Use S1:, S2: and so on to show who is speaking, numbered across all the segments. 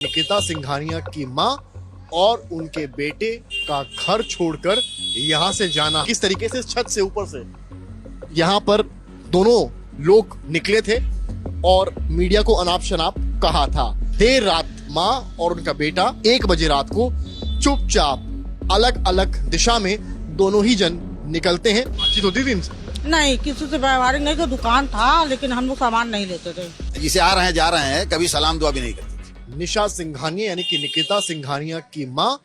S1: निकिता सिंघानिया की मां और उनके बेटे का घर छोड़कर यहां से जाना, किस तरीके से छत से ऊपर से यहां पर दोनों लोग निकले थे और मीडिया को अनाप शनाप कहा था। देर रात मां और उनका बेटा 1 बजे रात को चुपचाप अलग अलग दिशा में दोनों ही जन निकलते हैं। बातचीत होती थी इनसे?
S2: नहीं, किसी से व्यवहारिक नहीं। तो दुकान था लेकिन हम लोग सामान नहीं लेते थे।
S3: जिसे आ रहे हैं जा रहे हैं, कभी सलाम दुआ भी नहीं करते।
S1: निशा सिंघानिया यानी कि निकिता सिंघानिया की मां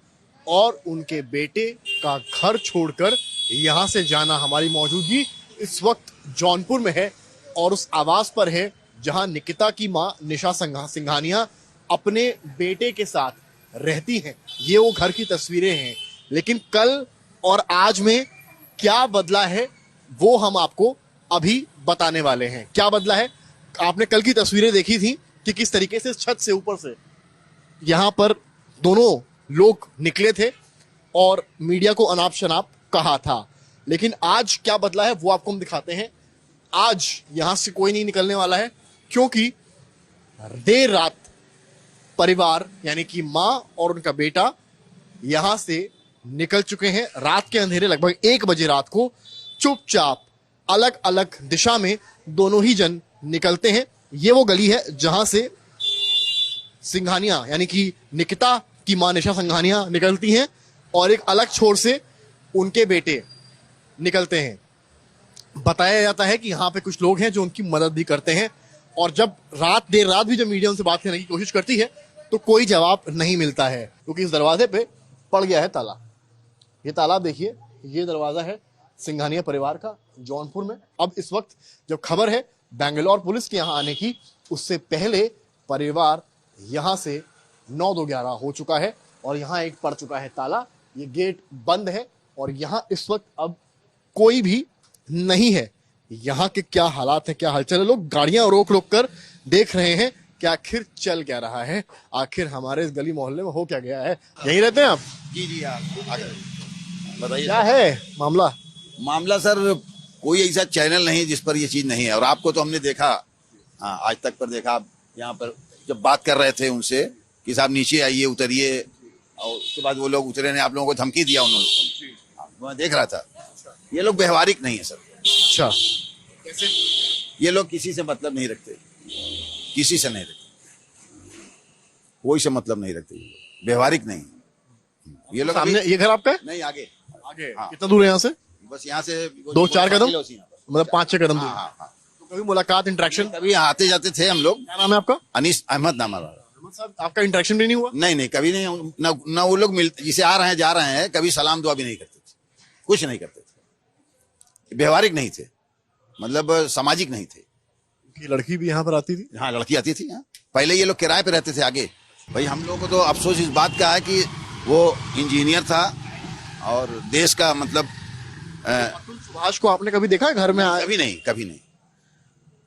S1: और उनके बेटे का घर छोड़कर यहां से जाना। हमारी मौजूदगी इस वक्त जौनपुर में है और उस आवास पर है जहां निकिता की मां निशा सिंघानिया अपने बेटे के साथ रहती हैं। ये वो घर की तस्वीरें हैं, लेकिन कल और आज में क्या बदला है वो हम आपको अभी बताने वाले हैं। क्या बदला है? आपने कल की तस्वीरें देखी थी कि किस तरीके से छत से ऊपर से यहां पर दोनों लोग निकले थे और मीडिया को अनाप शनाप कहा था। लेकिन आज क्या बदला है वो आपको हम दिखाते हैं। आज यहां से कोई नहीं निकलने वाला है, क्योंकि देर रात परिवार यानी कि मां और उनका बेटा यहां से निकल चुके हैं। रात के अंधेरे लगभग 1 बजे रात को चुपचाप अलग अलग दिशा में दोनों ही जन निकलते हैं। ये वो गली है जहां से सिंघानिया यानी कि निकिता की मां निशा सिंघानिया निकलती हैं और एक अलग छोर से उनके बेटे निकलते हैं। बताया जाता है कि यहाँ पे कुछ लोग हैं जो उनकी मदद भी करते हैं, और जब देर रात भी जब मीडिया उनसे बात करने की कोशिश करती है तो कोई जवाब नहीं मिलता है, क्योंकि इस दरवाजे पे पड़ गया है ताला। ये ताला देखिए, ये दरवाजा है सिंघानिया परिवार का जौनपुर में। अब इस वक्त जब खबर है बेंगलोर पुलिस के यहाँ आने की, उससे पहले परिवार यहाँ से 9-2-11 हो चुका है और यहाँ एक पड़ चुका है ताला। ये गेट बंद है और यहाँ इस वक्त अब कोई भी नहीं है। यहाँ के क्या हालात है, क्या हलचल है, लोग गाड़ियां रोक रोक कर देख रहे हैं कि आखिर चल क्या रहा है, आखिर हमारे इस गली मोहल्ले में हो क्या गया है। यहीं रहते हैं आप?
S3: जी आप बताइए
S1: क्या है
S3: मामला सर, कोई ऐसा चैनल नहीं जिस पर ये चीज नहीं है। और आपको तो हमने देखा, हाँ आज तक पर देखा। आप यहाँ पर जब बात कर रहे थे उनसे कि साहब नीचे आइए, उतरिए, और उसके बाद वो लोग उतरे ने, आप लोगों को धमकी दिया उन्होंने। मैं देख रहा था। ये लोग व्यवहारिक नहीं है सर।
S1: अच्छा,
S3: कैसे? ये लोग किसी से मतलब नहीं रखते, किसी से नहीं रखते, कोई से मतलब नहीं रखते। व्यवहारिक नहीं। ये लोग
S1: सामने ये घर आपका है?
S3: नहीं, आगे हाँ।
S1: कितना दूर है यहाँ से?
S3: बस यहाँ से
S1: 2-4 कदम, मतलब 5-6 कदम दूर।
S3: हाँ हाँ।
S1: तो कभी मुलाकात, इंटरेक्शन?
S3: कभी आते जाते थे हम लोग।
S1: क्या नाम है आपका?
S3: अनीस अहमद नाम है।
S1: साहब, आपका इंटरेक्शन भी नहीं हुआ?
S3: नहीं, कभी नहीं। न वो लोग मिलते, जिसे आ रहे हैं जा रहे हैं, कभी सलाम दुआ भी नहीं करते थे, कुछ नहीं करते थे। व्यवहारिक नहीं थे, मतलब सामाजिक नहीं थे।
S1: कि लड़की भी यहाँ पर आती थी?
S3: हाँ, लड़की आती थी। हाँ, पहले ये लोग किराए पे रहते थे आगे। भाई हम लोग को तो अफसोस इस बात का है कि वो इंजीनियर था और देश का मतलब
S1: अतुल सुभाष को आपने कभी देखा है घर में आए?
S3: कभी नहीं, कभी नहीं।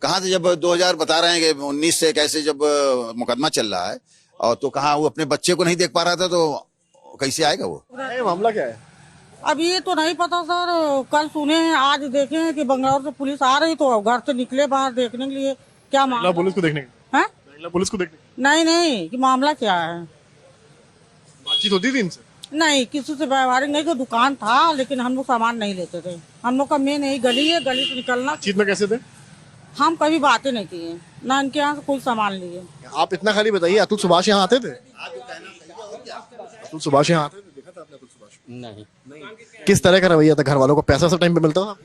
S3: कहाँ से, जब 2000 बता रहे हैं कि 19 से कैसे जब मुकदमा चल रहा है, और तो कहाँ वो अपने बच्चे को नहीं देख पा रहा था, तो कैसे आएगा वो?
S1: मामला क्या है?
S2: अब ये तो नहीं पता सर। कल सुने हैं, आज देखे हैं कि बंगलौर से पुलिस आ रही, तो घर से निकले बाहर देखने के लिए। क्या मामला?
S1: पुलिस को देखने?
S2: है?
S1: पुलिस को देखने?
S2: नहीं, कि मामला क्या है।
S1: बातचीत होती थी इनसे?
S2: नहीं, किसी से व्यवहारिक नहीं। तो दुकान था लेकिन हम लोग सामान नहीं लेते थे। हम लोग का मेन यही गली है, गली से निकलना।
S1: बातचीत में कैसे थे?
S2: हम कभी बातें नहीं किए, ना इनके यहाँ से कोई सामान लिए।
S1: आप इतना खाली बताइए, अतुल सुभाष यहाँ आते थे? अतुल सुभाष यहाँ आते थे? देखा था आपने अतुल सुभाष?
S4: नहीं,
S1: किस तरह का रवैया था? घर वालों को पैसा सब टाइम पे मिलता था?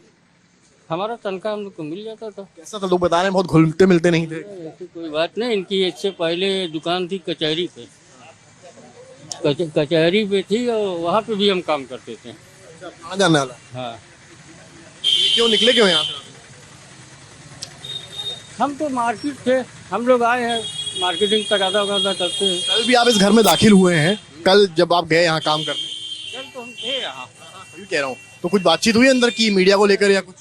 S4: हमारा तनख्वाह हम लोग को मिल जाता था।
S1: कैसा था? लोग बता रहे हैं बहुत घुलते मिलते नहीं थे।
S4: ऐसी कोई बात नहीं। इनकी इससे पहले दुकान थी कचहरी पे, कचहरी पे थी, और वहाँ पे भी हम काम करते थे।
S1: कहाँ जानने वाला?
S4: हाँ,
S1: क्यों निकले, क्यों यहाँ से?
S4: हम तो मार्केट थे, हम लोग आए हैं मार्केटिंग तकादा वकादा करते हैं।
S1: कल भी आप इस घर में दाखिल हुए हैं, कल जब आप गए यहाँ काम करने?
S4: कल तो हम थे यहाँ।
S1: अभी कह रहा हूँ, तो कुछ बातचीत हुई अंदर की मीडिया को लेकर या कुछ?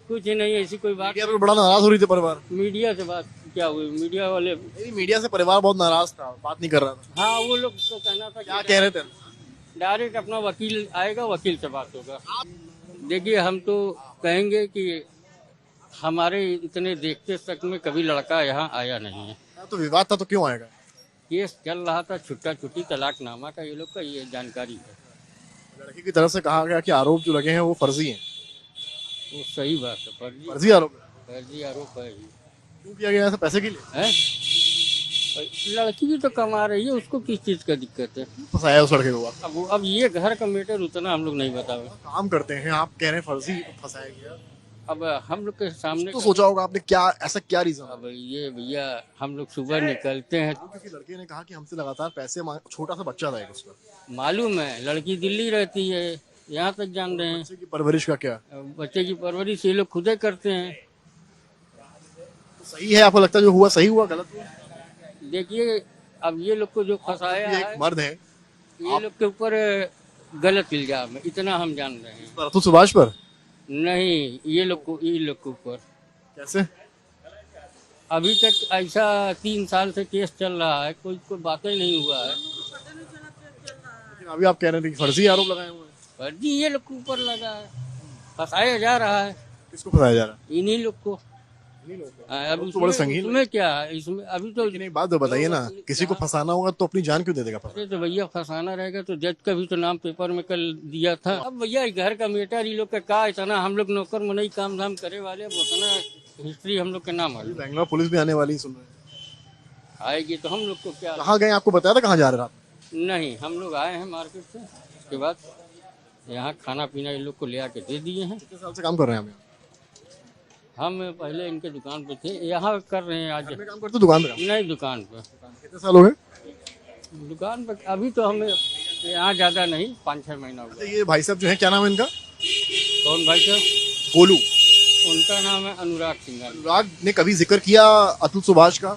S4: कुछ नहीं, ऐसी कोई बात।
S1: मीडिया पे बड़ा नाराज हो रही थी परिवार?
S4: मीडिया से बात क्या हुई? मीडिया वाले,
S1: मीडिया से परिवार बहुत नाराज था, बात नहीं कर रहा था।
S4: हाँ, वो लोग तो कहना था
S1: क्या कह रहे थे?
S4: डायरेक्ट अपना वकील आएगा, वकील से बात होगा। देखिए, हम तो कहेंगे कि हमारे इतने देखते तक में कभी लड़का यहाँ आया नहीं है।
S1: तो विवाद था तो क्यों आएगा?
S4: केस चल रहा था छुट्टा छुट्टी तलाकनामा का, ये लोग का ये जानकारी है।
S1: लड़की की तरफ से कहा गया कि आरोप जो लगे हैं वो फर्जी हैं।
S4: वो सही बात है,
S1: फर्जी आरोप
S4: फर्जी आरोप है ही
S1: क्यों किया गया ऐसा? पैसे के लिए
S4: है। लड़की भी तो कमा रही है, उसको किस चीज का दिक्कत है?
S1: फंसाया उस लड़के को?
S4: अब ये घर का मैटर उतना हम लोग नहीं बतावे।
S1: काम करते हैं, आप कह रहे हैं फर्जी फंसाया गया।
S4: अब हम लोग के सामने
S1: तो सोचा होगा आपने, क्या ऐसा क्या रीजन?
S4: अब ये भैया हम लोग सुबह निकलते हैं,
S1: क्योंकि लड़के ने कहा कि हमसे लगातार पैसे छोटा सा बच्चा था एक उसका।
S4: मालूम है लड़की दिल्ली रहती है, यहाँ तक जान रहे हैं।
S1: बच्चे की परवरिश का क्या?
S4: बच्चे की परवरिश ये लोग खुद ही करते हैं।
S1: तो सही है? आपको लगता है जो हुआ सही हुआ गलत हुआ?
S4: देखिए अब ये लोग को जो फंसाया
S1: ये
S4: है,
S1: एक मर्द है,
S4: ये लोग के ऊपर गलत इल्जाम है, इतना हम जान रहे हैं।
S1: अतुल सुभाष पर?
S4: नहीं, ये लोग के ऊपर
S1: कैसे?
S4: अभी तक ऐसा 3 साल से केस चल रहा है, कोई बात ही नहीं हुआ है।
S1: लेकिन अभी आप कह रहे थे कि फर्जी आरोप लगाए हुए हैं।
S4: फर्जी ये लोग के ऊपर लगा है, फंसाया जा रहा है
S1: किसको फंसाया जा रहा है?
S4: इन्हीं लोग को। अब
S1: तो बड़ा संगीन है।
S4: इसमें क्या है, इसमें अभी तो
S1: लेकिन एक बात तो बताइए ना, किसी को फंसाना होगा तो अपनी जान क्यों दे देगा?
S4: अरे तो भैया फंसाना रहेगा तो जज का भी तो नाम पेपर में कल दिया था। अब भैया घर का मैटर ये लोग का इतना, हम लोग नौकर मुनई काम धाम करे वाले, अब उतना हिस्ट्री हम लोग के नाम है।
S1: बैंगलोर पुलिस भी आने वाली, सुन रहे हैं।
S4: आएगी तो हम लोग को क्या?
S1: कहाँ गए? आपको बताया था कहाँ जा रहे थे आप?
S4: नहीं, हम लोग आए हैं मार्केट से, उसके बाद यहाँ खाना पीना ये लोग को ले आके दे दिए हैं।
S1: कितने साल से काम कर रहे हैं?
S4: हम पहले इनके दुकान पे थे, यहाँ कर रहे हैं आज।
S1: घर में काम करते, दुकान पे काम?
S4: नहीं, दुकान पे।
S1: कितने साल हो गए?
S4: दुकान पे अभी तो हमें यहाँ ज्यादा नहीं, 5-6 महीना हुआ।
S1: ये भाई साहब जो है, क्या नाम है इनका?
S4: कौन भाई साहब?
S1: गोलू।
S4: उनका नाम है अनुराग सिंघानिया।
S1: अनुराग ने कभी जिक्र किया अतुल सुभाष का?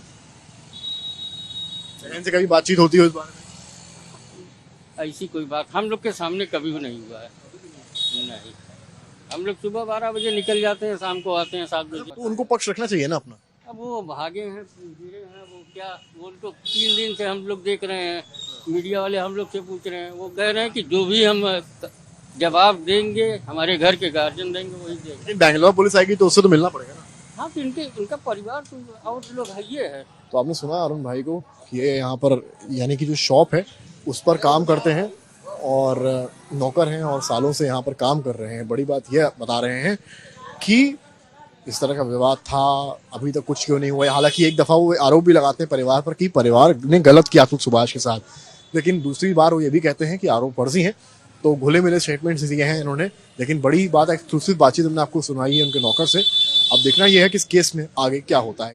S1: बहन से कभी बातचीत होती हो इस बारे में?
S4: ऐसी कोई बात हम लोग के सामने कभी भी नहीं हुआ है। नहीं, हम लोग सुबह 12 बजे निकल जाते हैं, शाम को आते हैं 7 बजे।
S1: तो उनको पक्ष रखना चाहिए ना अपना।
S4: अब वो भागे हैं, गिरे हैं, वो क्या, वो तो 3 दिन से हम लोग देख रहे हैं, मीडिया वाले हम लोग से पूछ रहे हैं, वो कह रहे हैं कि जो भी हम जवाब देंगे हमारे घर के गार्जियन देंगे वही देंगे।
S1: लेकिन बैंगलोर पुलिस आएगी तो उससे तो मिलना पड़ेगा ना।
S4: हाँ, तो इनका परिवार तो और लोग है ये है।
S1: तो आपने सुना अरुण भाई को, ये यहाँ पर यानी कि जो शॉप है उस पर काम करते हैं और नौकर हैं और सालों से यहाँ पर काम कर रहे हैं। बड़ी बात यह बता रहे हैं कि इस तरह का विवाद था, अभी तक कुछ क्यों नहीं हुआ है। हालांकि एक दफा वो आरोप भी लगाते हैं परिवार पर कि परिवार ने गलत किया अतुल सुभाष के साथ, लेकिन दूसरी बार वो ये भी कहते हैं कि आरोप फर्जी हैं। तो घुले मिले स्टेटमेंट्स दिए हैं इन्होंने, लेकिन बड़ी बात एक्सक्लूसिव बातचीत हमने आपको सुनाई है उनके नौकर से। अब देखना यह है कि इस केस में आगे क्या होता है।